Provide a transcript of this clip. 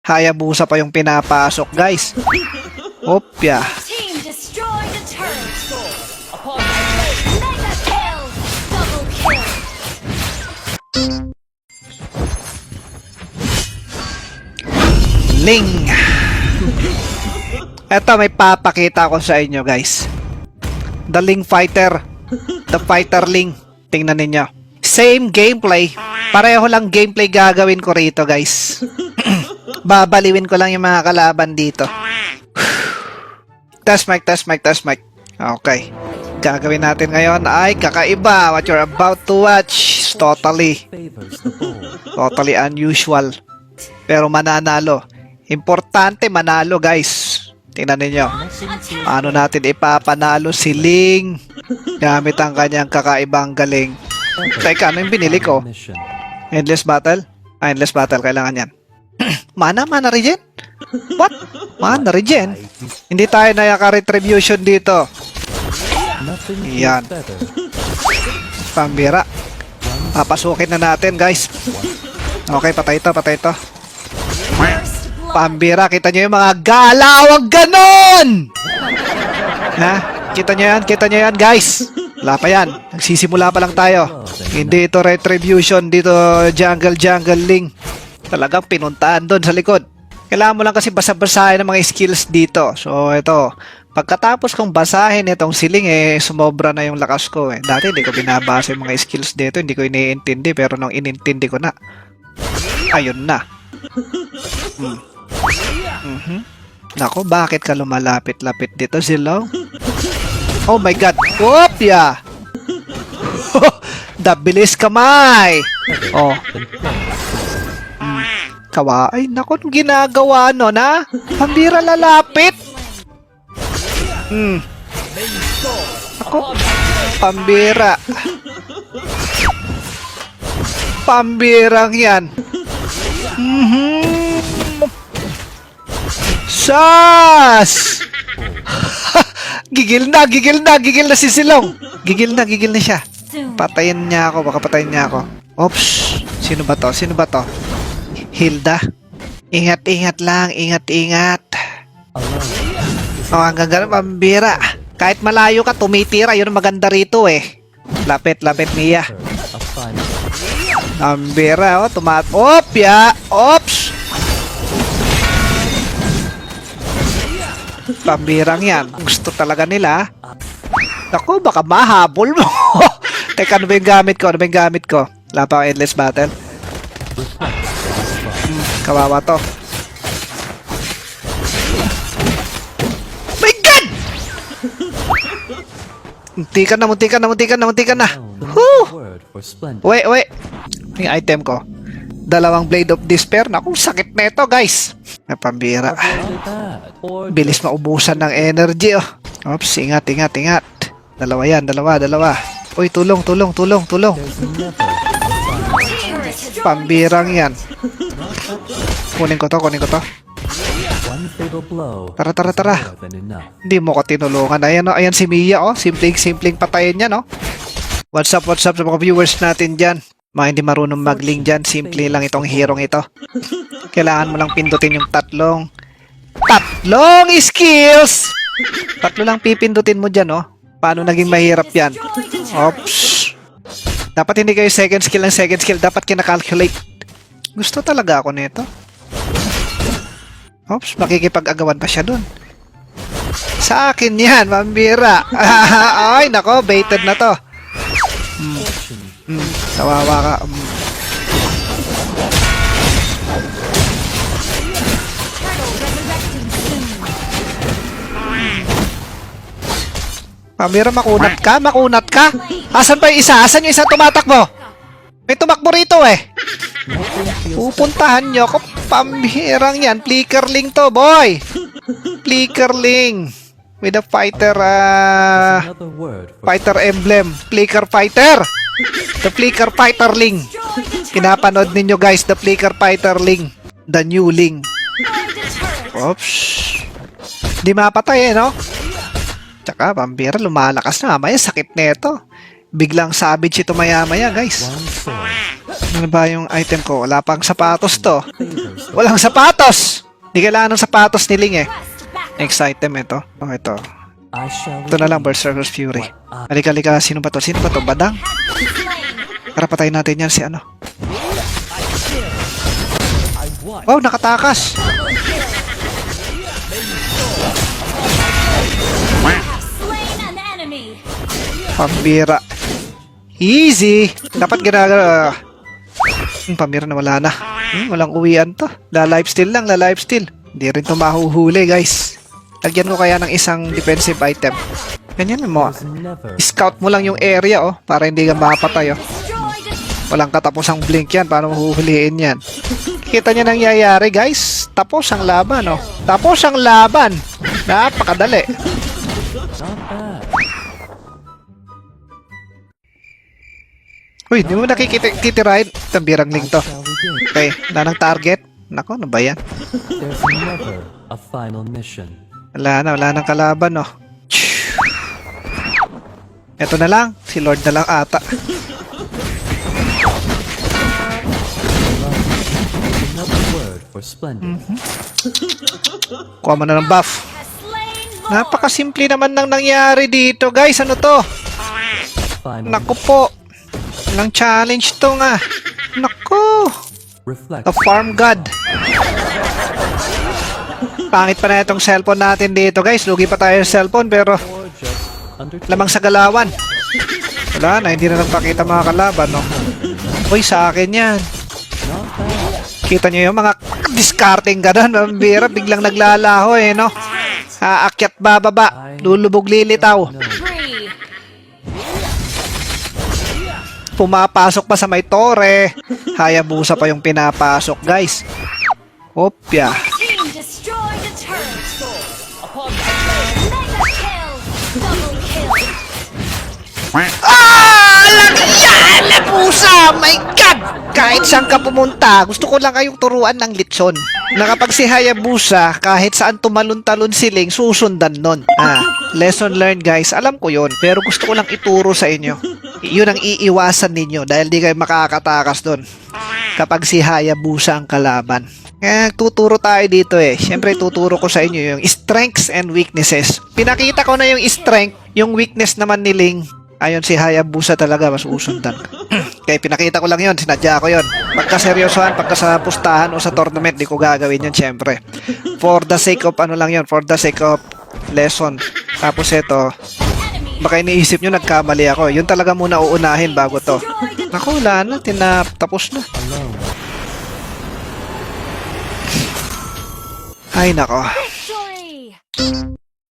Hayabusa pa yung pinapasok, guys. Opya. Team destroy the turret. Mega kill. Double kill. Ling. Eto, may papakita ko sa inyo, guys. The Ling Fighter. The Fighter Ling. Tingnan ninyo. Same gameplay. Pareho lang gameplay gagawin ko rito, guys. Babaliwin ko lang yung mga kalaban dito. Test mic, test mic, test mic. Okay. Gagawin natin ngayon ay kakaiba. What you're about to watch is totally unusual. Pero mananalo. Importante manalo, guys. Tingnan ninyo. Paano natin ipapanalo si Ling gamit ang kanyang kakaibang galing. Teka, ano yung binili ko? Endless battle? Endless battle. Kailangan yan. Mana regen? What? Mana regen? Hindi tayo nayaka-retribution dito. Yan. Pambira. Papasukin na natin, guys. Okay, patay ito, patay ito. Pambira, kita nyo yung mga galawang ganon! Ha? Kita nyo yan, guys. Wala pa yan. Nagsisimula pa lang tayo. Hindi ito retribution, dito jungle Ling. Talagang pinuntahan doon sa likod. Kailangan mo lang kasi basa-basahin ng mga skills dito. So, ito. Pagkatapos kong basahin itong siling, sumobra na yung lakas ko. Dati hindi ko binabasa yung mga skills dito. Hindi ko iniintindi. Pero nung inintindi ko na, ayun na. Nako, bakit ka lumalapit-lapit dito, Zilong? Oh my God. Opya! Dabilis kamay! Oh. Kawa. Ay, nako, ginagawa no na? Pambira lalapit. Ako, pambira. Pambirang yan. Sas! Gigil na si Silong. Gigil na siya. Patayin niya ako, baka patayin niya ako. Oops, sino ba to? Hilda. Ingat lang, ingat. Oh, hanggang ganun, pambira. Kahit malayo ka, tumitira. Yun ang maganda rito eh. Lapit, Mia. Pambira, Opya! Ops! Pambirang yan. Gusto talaga nila. Ako, baka mahabol mo. Teka, ano ba yung gamit ko? Wala pa ako endless battle. Kawawa to. My God! Muntikan na. Wait. Yung item ko. Dalawang Blade of Despair. Naku, sakit na ito, guys. Pambira. Bilis maubusan ng energy, oh. Oops, ingat. Dalawa yan. Uy, tulong. Pambirang yan. Kunin ko to. Tara. Hindi mo ko tinulungan. Ayan si Mia, oh. Simpleng patayin niya, no? What's up sa mga viewers natin dyan? Mga hindi marunong magling dyan. Simple lang itong hero ito. Kailangan mo lang pindutin yung tatlong skills! Tatlo lang pipindutin mo dyan, oh. Paano naging mahirap yan? Oops. Dapat hindi kayo second skill. Dapat kinakalculate. Gusto talaga ako nito. Oops, makikipag-agawan pa siya dun. Sa akin yan, pambira. Ay, nako, baited na to. Kawawa ka. Pambira, makunat ka? Asan pa yung isa? Asan yung isa tumatakbo? May tumakbo rito eh. Pupuntahan nyo ako. Pambirang yan. Flickerling to, boy. Flickerling. With a fighter, fighter emblem. Flicker fighter. The Flicker Fighter Ling. Pinapanood ninyo, guys. The Flicker Fighter Ling. The new Ling. Oops. Di mapatay eh, no? Tsaka, pambira, lumalakas na. Mamaya, sakit na ito. Biglang savage ito maya-maya, guys. One sword Ano ba yung item ko? Wala pang sapatos to. favors the Walang sapatos! Di kailangan ng sapatos ni Ling eh. Quest back. Next item ito. Oh, ito. I shall Ito na lang, redeem Berserker's Fury. what Halika. Sino ba to? Sino ba to? Badang? Has been slain. Tara, patayin natin yan si ano. I want. Wow, nakatakas! Have slain an enemy. Pambira. Easy! Dapat ginagawa. Pambira na wala na. Walang uwian to. La-lifesteal lang, la-lifesteal. Hindi rin to mahuhuli, guys. Lagyan ko kaya ng isang defensive item. Ganyan mo. There's never Scout mo lang yung area, oh. Para hindi ka mapatay, oh. Destroyed a Walang katapusang blink yan. Paano mahuhuliin yan? Kita niya nangyayari, guys. Tapos ang laban, oh. Tapos ang laban. Napakadali. not bad. Uy, di mo nakikitirahin. Tambirang link to. Shall redeem. Okay, na ng target. Nako, ano ba yan? There's never a final mission. Wala nang kalaban, no. Ito na lang, si Lord na lang ata. Another word for splendid. Kuha mo na ng buff. has slain more. Napakasimple naman nang nangyari dito, guys. Ano to? Final Naku po. Walang challenge to nga. Naku. reflect. The farm god. Pangit pa na itong cellphone natin dito, guys. Lugi pa tayo sa cellphone, pero Or just undertake. lamang sa galawan. Wala na, hindi na nagpakita mga kalaban, no? Uy, sa akin yan. Not bad. Kita nyo yung mga discarding ganun. Mambira, biglang naglalaho eh, no? Aakyat bababa. Lulubog lilitaw. No. Free. Pumapasok pa sa may tore. Hayabusa pa yung pinapasok, guys. Opya. Team destroyed a turret. Mega kill. Double kill. Hayabusa! My God! Kahit saan ka pumunta, gusto ko lang kayong turuan ng litson. Na kapag si Hayabusa, kahit saan tumalon-talon siling, susundan nun. Lesson learned, guys. Alam ko yon, pero gusto ko lang ituro sa inyo. Yun ang iiwasan ninyo dahil di kayo makakatakas doon kapag si Hayabusa ang kalaban. Kaya tuturo tayo dito eh. Siyempre tuturo ko sa inyo yung strengths and weaknesses. Pinakita ko na yung strength, yung weakness naman ni Ling. Ayon si Hayabusa talaga, mas usundan. Kaya pinakita ko lang yon, sinadya ko yon. Pagka seryosohan, pagka sa pustahan o sa tournament, di ko gagawin yun siyempre. For the sake of ano lang yon, for the sake of lesson. Tapos ito, Enemy baka iniisip nyo nagkamali ako. Yun talaga muna uunahin bago to. Naku, wala na, tapos na. Alone. Ay nako. victory.